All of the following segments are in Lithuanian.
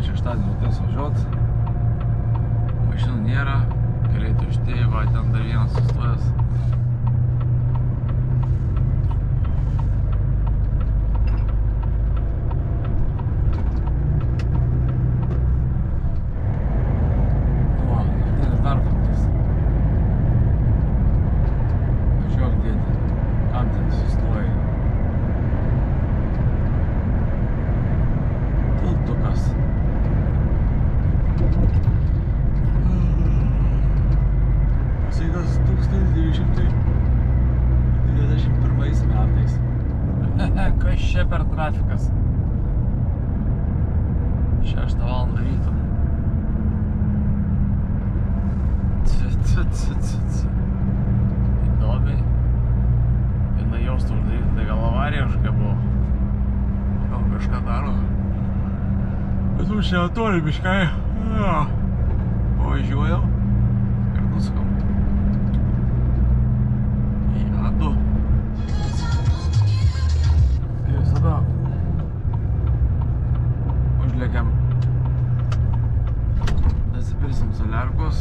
man šeštadienį rytais važiuot. Mašinų nėra, keliai tušti, va, ten dar vienas sustojęs. Kas čia per trafikas? 6 valandą ryto. Įdomiai. Viena jaustų uždaryti, tai gal avarija kažkokia buvo. Gal kažką daro. Bet mums čia toli biškai. Pavažiuojau ir nusukam. Į A2. Visada užlėkiam, nusipirsim soliarkos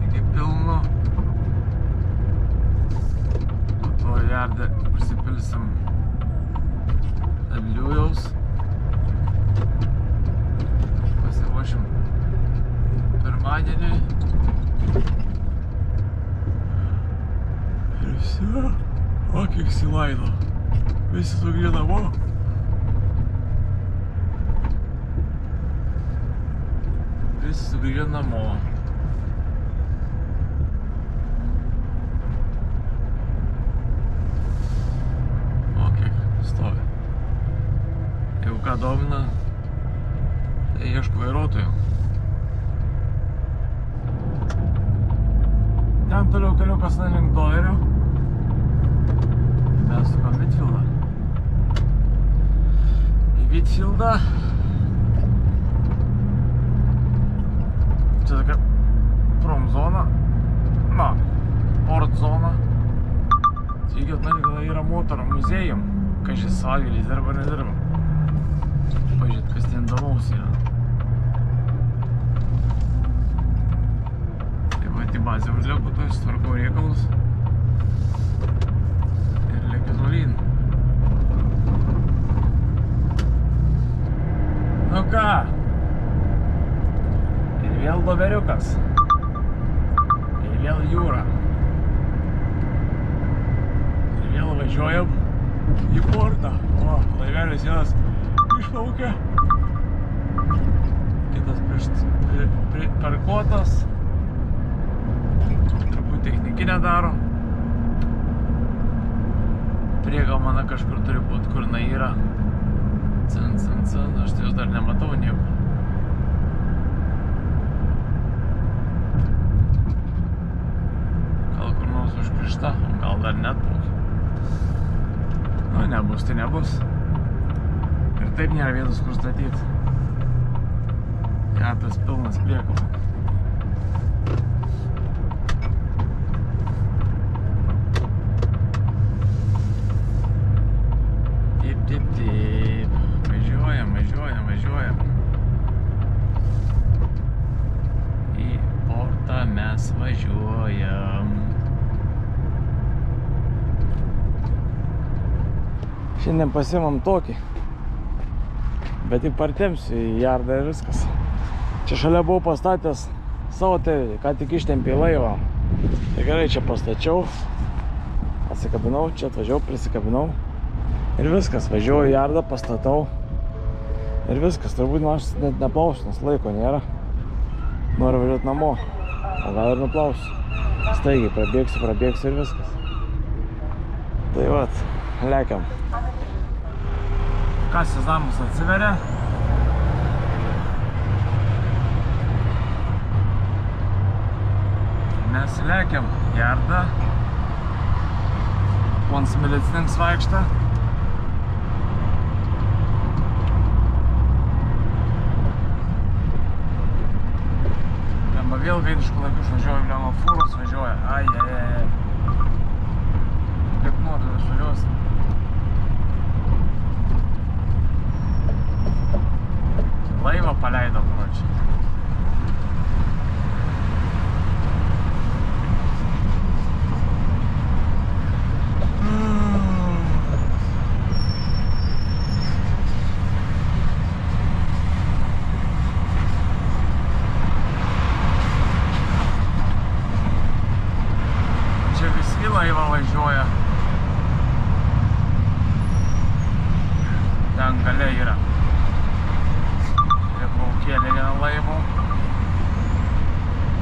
iki pilno, po to jardę prisipilsim aliujaus, pasiruošim pirmadienį ir visi, o kiek silaido. Visi sugrįžę namo. Visi sugrįžę namo. O kiek stovi. Jeigu ką domina, tai ieško vairuotojų. Ten toliau keliukas link Doverio. Mes sukam Vitfieldą. Vitfieldą. Čia tokia prom zona. Na, port zona. Sveikit, gal yra motorų muziejum. Kas šis savaitgaliais dirba, nedirba. Pažiūrėt, kas ten įdomaus yra. Tai va, į bazę užlieku, to sutvarkau reikalus. Ir lėkiu tolyn. Nu ką? Ir vėl Doveriukas. Ir vėl jūra. Ir vėl važiuojam į portą. O, laivelis vienas išplaukė. Kitas parkuotas. Turbūt technikinę daro. Priega mano kažkur turi būti, kur na yra. Aš tai jos dar nematau nieko. Gal kur nors užkrišta, gal dar net plaukia. Nu, nebus, tai nebus. Ir taip nėra vietos, kur statyti. Ketas pilnas priekalo. Taip. Važiuojam. Į portą mes važiuojam. Šiandien pasimam tokį. Bet tik partempsiu į jardą ir viskas. Čia šalia buvau pastatęs savo, tai ką tik ištempė laivą. Tai gerai, čia pastačiau. Atsikabinau, čia atvažiavau, prisikabinau. Ir viskas, važiuoju į jardą, pastatau. Ir viskas, turbūt aš net neplausiu, nes laiko nėra. Noriu važiuoti namo, o gal ir nuplausiu. Staigiai prabėgsiu ir viskas. Tai vat, lekiam. Ką sezamas atsiveria. Mes lekiam jardą. Pons milicininkas vaikšta. Vėl veidriškų laikų išvažiuoju, blemo fūros važiuoja. Ai. Kaip nori išvažiuosi. čia yra. Ir plaukėlė vieną laivų.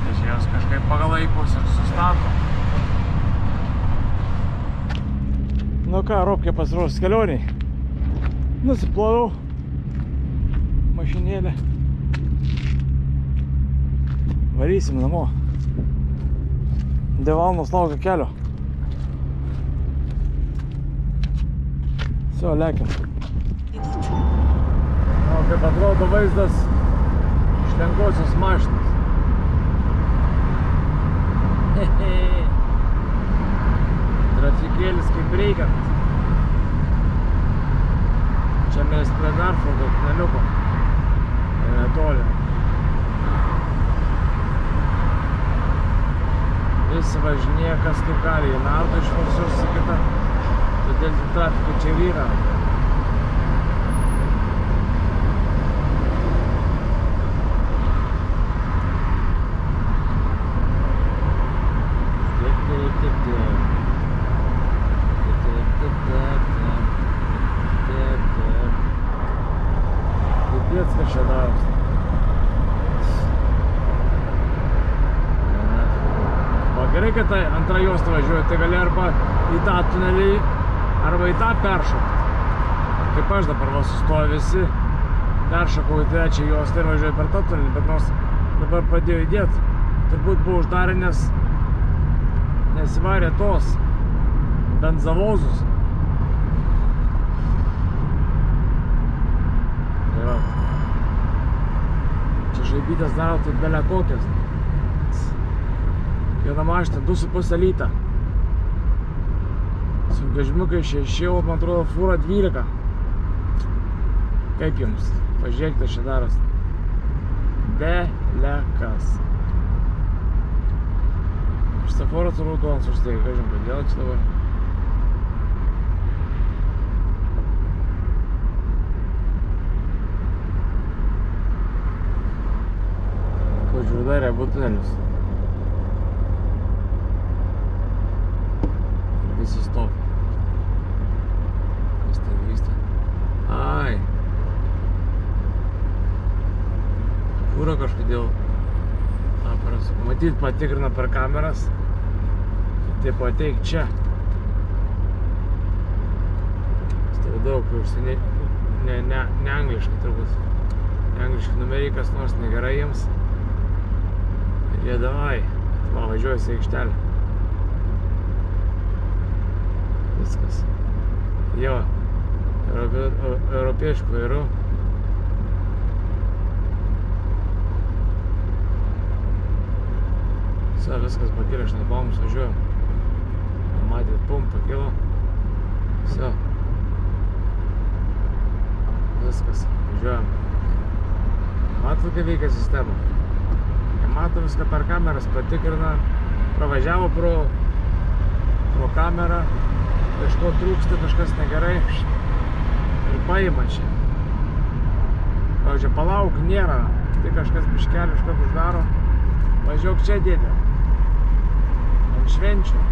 Tai čia jos kažkaip pagal laikus ir sustato. Nu ką, Robkė pasiruošęs kelioniai. Nusiploviau mašinėlę. Varysim namo. 2 valandos laukia kelio. Все, lekiam. O kaip atrodo vaizdas iš lengvosios mašinos. Trafikėlis kaip reikiant. Čia mes prie Darfordo tuneliuko. Netoli. Visi važinėja kas kaip gali. Jie nardo iš viršaus į kitą. Todėl trafikų čia yra. Pieckas čia daros. Gerai, kad antrą juostą važiuoja, tai gali arba į tą tunelį, arba į tą peršokti. Kaip aš dabar va sustoju visi, peršokau į trečią juostą ir važiuoju per tą tunelį, bet nors dabar pradėjo įdėti. Turbūt buvo uždarę, nes įvarė tos benzavozus. Tai va. Čia žaibytės daro tai belia kokias. Viena mašina 2,5 litą. Sunkvežimiukai 6, o man atrodo fūra 12. Kaip jums? Pažiūrėkite, čia daros. Belekas. Štaforas raudonas užteikia, kažin, kodėl čia dabar. Pažiūrė, dar abu tunelius. Visi stop. Kas ten vyksta? Ai. Fūra kažkodėl matyt patikrina per kameras. Taip ateik čia. Stovėdavau, kai užsieniai. Ne angliškai turbūt. Ne angliškai numeriai kas nors negerai jiems. Ir jie davai. Va, važiuojas į aikštelę. Viskas. Jo, europiečių vairu. Viskas pakilė, šnabamus važiuojam. Matėt, pum, pakilo. Все. Viskas, važiuojam. Matot, kaip veikia sistema. Jie mato viską per kameras, patikrina. Pravažiavo pro kamerą. Kažko trūksta, kažkas negerai ir paima čia. Pavyzdžiui, palauk, nėra. Tai kažkas biškelį užkart uždaro. Važiuok čia, dėdė. Ant švenčių.